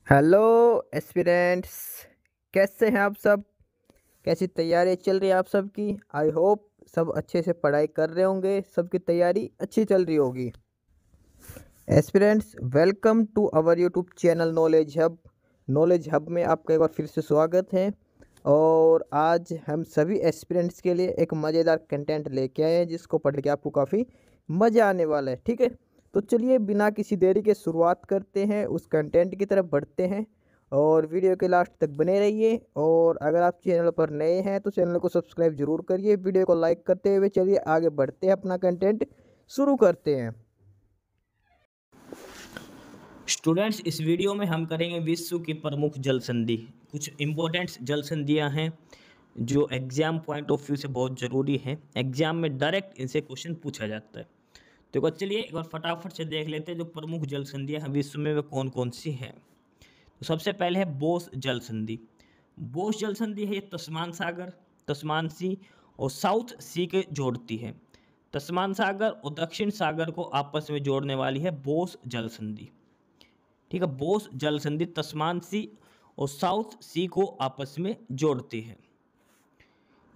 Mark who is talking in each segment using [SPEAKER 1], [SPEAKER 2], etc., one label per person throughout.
[SPEAKER 1] Hello aspirants. कैसे हैं आप सब? कैसी तैयारी चल रही है आप सबकी? आई होप सब अच्छे से पढ़ाई कर रहे होंगे, सबकी तैयारी अच्छी चल रही होगी। Aspirants, welcome to our YouTube channel Knowledge Hub. Knowledge Hub में आपका एक बार फिर से स्वागत है। और आज हम सभी एस्पिरेंट्स के लिए एक मज़ेदार कंटेंट लेके आए हैं जिसको पढ़ के आपको काफ़ी मज़ा आने वाला है। ठीक है, तो चलिए बिना किसी देरी के शुरुआत करते हैं, उस कंटेंट की तरफ बढ़ते हैं और वीडियो के लास्ट तक बने रहिए। और अगर आप चैनल पर नए हैं तो चैनल को सब्सक्राइब जरूर करिए, वीडियो को लाइक करते हुए चलिए आगे बढ़ते हैं, अपना कंटेंट शुरू करते हैं।
[SPEAKER 2] स्टूडेंट्स, इस वीडियो में हम करेंगे विश्व की प्रमुख जल संधि। कुछ इम्पोर्टेंट जल संधियाँ हैं जो एग्जाम पॉइंट ऑफ व्यू से बहुत ज़रूरी हैं। एग्जाम में डायरेक्ट इनसे क्वेश्चन पूछा जाता है। तो चलिए एक बार फटाफट से देख लेते हैं जो प्रमुख जल संधियाँ हैं विश्व में वे कौन कौन सी हैं। तो सबसे पहले है बोस जल संधि। बोस जल संधि है ये तस्मान सागर, तस्मान सी और साउथ सी के जोड़ती है। तस्मान सागर और दक्षिण सागर को आपस में जोड़ने वाली है बोस जल संधि। ठीक है, बोस जल संधि तस्मान सी और साउथ सी को आपस में जोड़ती है।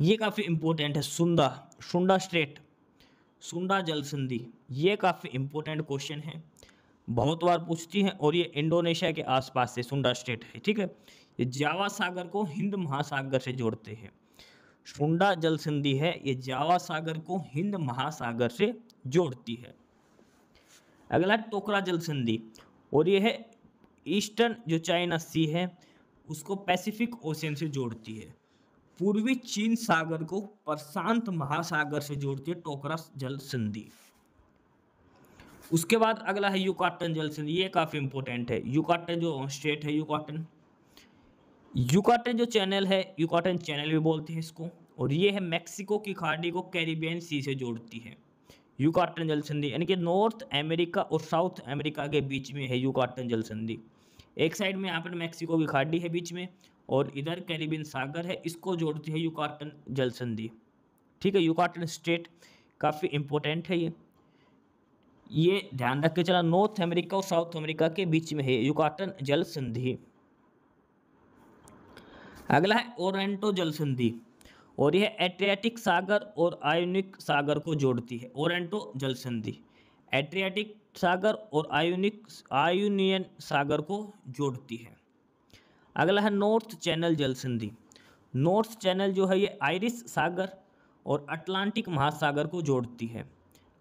[SPEAKER 2] ये काफ़ी इंपॉर्टेंट है। सुंडा सुंडा स्ट्रेट, सुंडा जल संधि, ये काफ़ी इंपॉर्टेंट क्वेश्चन है, बहुत बार पूछती है। और ये इंडोनेशिया के आसपास से सुंडा स्ट्रेट है। ठीक है, ये जावा सागर को हिंद महासागर से जोड़ते हैं। सुंडा जल संधि है ये जावा सागर को हिंद महासागर से जोड़ती है। अगला टोकरा जल संधि, और ये है ईस्टर्न जो चाइना सी है उसको पैसिफिक ओशियन से जोड़ती है। पूर्वी चीन सागर को प्रशांत महासागर से जोड़ती है टोकरा जल संधि। उसके बाद अगला है युकाटन जल संधि, ये काफी इंपॉर्टेंट है। युकाटन जो स्टेट है, युकाटन युकाटन जो चैनल है, युकाटन चैनल भी बोलते हैं इसको, और ये है मैक्सिको की खाड़ी को कैरिबियन सी से जोड़ती है। युकाटन जल संधि यानी कि नॉर्थ अमेरिका और साउथ अमेरिका के बीच में है युकाटन जल संधि। एक साइड में यहाँ पर मैक्सिको की खाड़ी है बीच में और इधर कैरिबियन सागर है, इसको जोड़ती है युकाटन जल संधि। ठीक है, युकाटन स्टेट काफ़ी इंपॉर्टेंट है। ये ध्यान रख के चला, नॉर्थ अमेरिका और साउथ अमेरिका के बीच में है युकाटन जल संधि। अगला है ओरेंटो जल संधि, और यह एड्रियाटिक सागर और आयोनिक सागर को जोड़ती है। ओरेंटो जल संधि एड्रियाटिक सागर और आयोनियन सागर को जोड़ती है। अगला है नॉर्थ चैनल जल संधि। नॉर्थ चैनल जो है ये आयरिश सागर और अटलांटिक महासागर को जोड़ती है।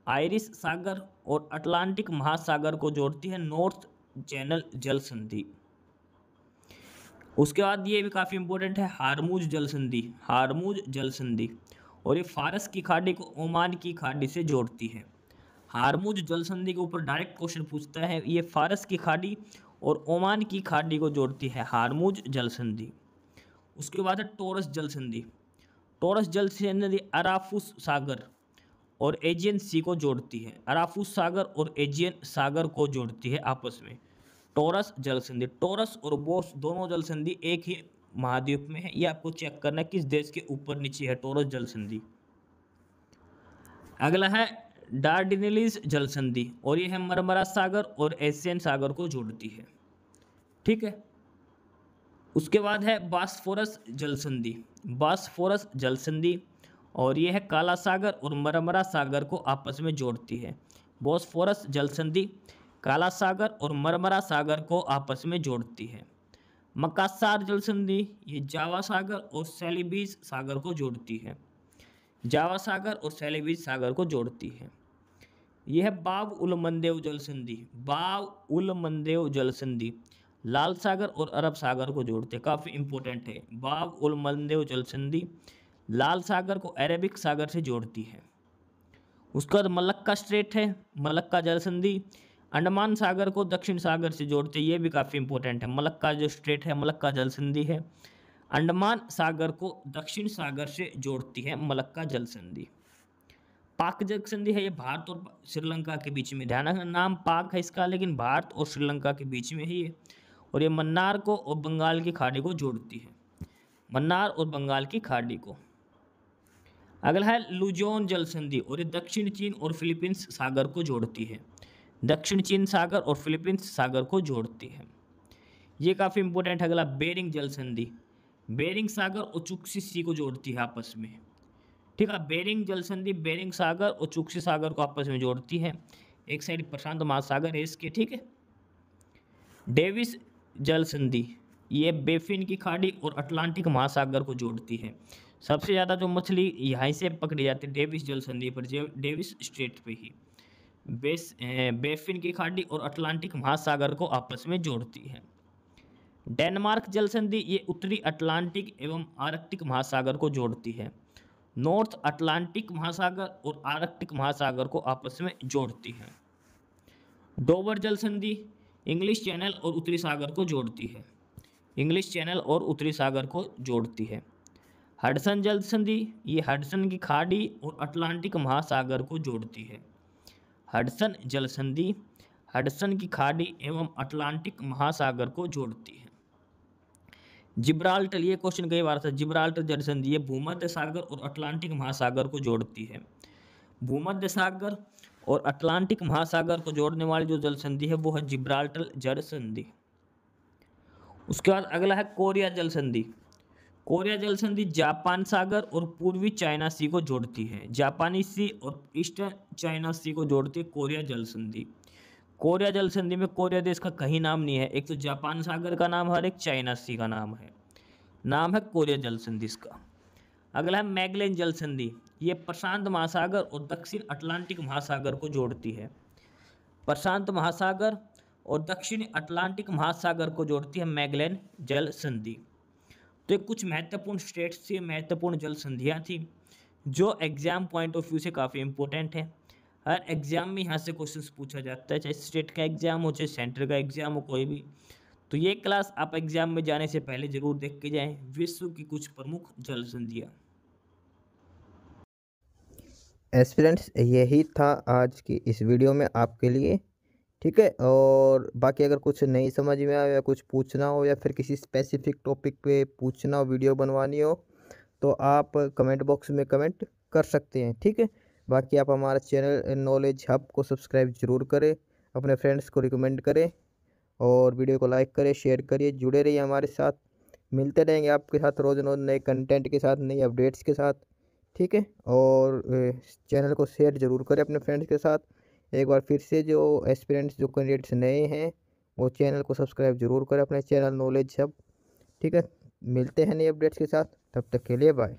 [SPEAKER 2] आयरिश सागर और अटलांटिक महासागर को जोड़ती है नॉर्थ चैनल जल संधि। उसके बाद ये भी काफ़ी इंपॉर्टेंट है हारमुज जल संधि। हारमुज जल संधि, और ये फारस की खाड़ी को ओमान की खाड़ी से जोड़ती है। हारमुज जल संधि के ऊपर डायरेक्ट क्वेश्चन पूछता है। ये फारस की खाड़ी और ओमान की खाड़ी को जोड़ती है हारमुज जल संधि। उसके बाद है टॉरस जल संधि। टॉरस जल संधि अराफुस सागर और एजियन सी को जोड़ती है। अराफुस सागर और एजियन सागर को जोड़ती है आपस में टॉरस जल संधि। टॉरस और बोस दोनों जल संधि एक ही महाद्वीप में है, ये आपको चेक करना है किस देश के ऊपर नीचे है टॉरस जल संधि। अगला है डार्डिनेलिस जल संधि, और ये है मरमरा सागर और एशियन सागर को जोड़ती है। ठीक है, उसके बाद है बास्फोरस जल संधि। बास्फोरस जल संधि, और ये है काला सागर और मरमरा सागर को आपस में जोड़ती है। बॉस्फोरस जल संधि काला सागर और मरमरा सागर को आपस में जोड़ती है। मकासार जल संधि ये जावा सागर और सेलिबीज सागर को जोड़ती है। जावा सागर और सेलिबीज सागर को जोड़ती है। यह है बाब उल मंदेव जल संधि। बाब उल मंदेव जल संधि लाल सागर और अरब सागर को जोड़ते हैं, काफ़ी इंपॉर्टेंट है। बाब उल मंदेव जल संधि लाल सागर को अरेबिक सागर से जोड़ती है। उसके बाद मलक्का स्ट्रेट है। मलक्का जल संधि अंडमान सागर को दक्षिण सागर से जोड़ते हैं, ये भी काफ़ी इंपॉर्टेंट है। मलक्का जो स्ट्रेट है, मलक्का जल संधि है, अंडमान सागर को दक्षिण सागर से जोड़ती है मलक्का जल संधि। पाक जल संधि है ये भारत और श्रीलंका के बीच में, ध्यान रखना नाम पाक है इसका लेकिन भारत और श्रीलंका के बीच में है ये, और ये मन्नार को और बंगाल की खाड़ी को जोड़ती है। मन्नार और बंगाल की खाड़ी को। अगला है लुजोन जल संधि, और ये दक्षिण चीन और फिलीपींस सागर को जोड़ती है। दक्षिण चीन सागर और फिलीपींस सागर को जोड़ती है। ये काफ़ी इंपॉर्टेंट है। अगला बेरिंग जल संधि, बेरिंग सागर और चुक्सी सी को जोड़ती है आपस में। ठीक है, बेरिंग जल संधि बेरिंग सागर और चुक्सी सागर को आपस में जोड़ती है। एक साइड प्रशांत महासागर है इसके। ठीक है, डेविस जल संधि ये बेफिन की खाड़ी और अटलांटिक महासागर को जोड़ती है। सबसे ज़्यादा जो मछली यहाँ से पकड़ी जाती है डेविस जल संधि पर, डेविस स्ट्रेट पे ही बेफिन की खाड़ी और अटलांटिक महासागर को आपस में जोड़ती है। डेनमार्क जल संधि ये उत्तरी अटलांटिक एवं आर्कटिक महासागर को जोड़ती है। नॉर्थ अटलांटिक महासागर और आर्कटिक महासागर को आपस में जोड़ती है। डोवर जल संधि इंग्लिश चैनल और उत्तरी सागर को जोड़ती है। इंग्लिश चैनल और उत्तरी सागर को जोड़ती है। हडसन जल संधि ये हडसन की खाड़ी और अटलांटिक महासागर को जोड़ती है। हडसन जल संधि हडसन की खाड़ी एवं अटलांटिक महासागर को जोड़ती है। जिब्राल्टर, ये क्वेश्चन कई बार था, जिब्राल्टर जल संधि ये भूमध्य सागर और अटलांटिक महासागर को जोड़ती है। भूमध्य सागर और अटलांटिक महासागर को जोड़ने वाली जो जल संधि है वो है जिब्राल्टर जल संधि। उसके बाद अगला है कोरिया जल संधि। कोरिया जल संधि जापान सागर और पूर्वी चाइना सी को जोड़ती है। जापानी सी और ईस्टर्न चाइना सी को जोड़ती है कोरिया जल संधि। कोरिया जल संधि में कोरिया देश का कहीं नाम नहीं है, एक तो जापान सागर का नाम है और एक चाइना सी का नाम है कोरिया जल संधि इसका। अगला है मैगलेन जल संधि, ये प्रशांत महासागर और दक्षिण अटलांटिक महासागर को जोड़ती है। प्रशांत महासागर और दक्षिण अटलांटिक महासागर को जोड़ती है मैगलेन जल संधि। तो ये कुछ महत्वपूर्ण स्टेट्स से महत्वपूर्ण जल संधियाँ थी जो एग्जाम पॉइंट ऑफ व्यू से काफ़ी इंपॉर्टेंट है। हर एग्जाम में यहाँ से क्वेश्चंस पूछा जाता है, चाहे स्टेट का एग्जाम हो चाहे सेंटर का एग्जाम हो, कोई भी। तो ये क्लास आप एग्जाम में जाने से पहले जरूर देख के जाएं, विश्व की कुछ प्रमुख जल संधियाँ।
[SPEAKER 1] एस्पिरेंट्स यही था आज की इस वीडियो में आपके लिए। ठीक है, और बाकी अगर कुछ नहीं समझ में आया या कुछ पूछना हो या फिर किसी स्पेसिफिक टॉपिक पे पूछना हो, वीडियो बनवानी हो, तो आप कमेंट बॉक्स में कमेंट कर सकते हैं। ठीक है, बाकी आप हमारा चैनल नॉलेज हब को सब्सक्राइब जरूर करें, अपने फ्रेंड्स को रिकमेंड करें और वीडियो को लाइक करें, शेयर करिए, जुड़े रहिए हमारे साथ। मिलते रहेंगे आपके साथ रोज़ रोज़ नए कंटेंट के साथ, नई अपडेट्स के साथ। ठीक है, और चैनल को शेयर ज़रूर करें अपने फ्रेंड्स के साथ। एक बार फिर से जो एस्पिरेंट्स जो कैंडिडेट्स नए हैं वो चैनल को सब्सक्राइब जरूर करें, अपने चैनल नॉलेज हब। ठीक है, मिलते हैं नए अपडेट्स के साथ, तब तक के लिए बाय।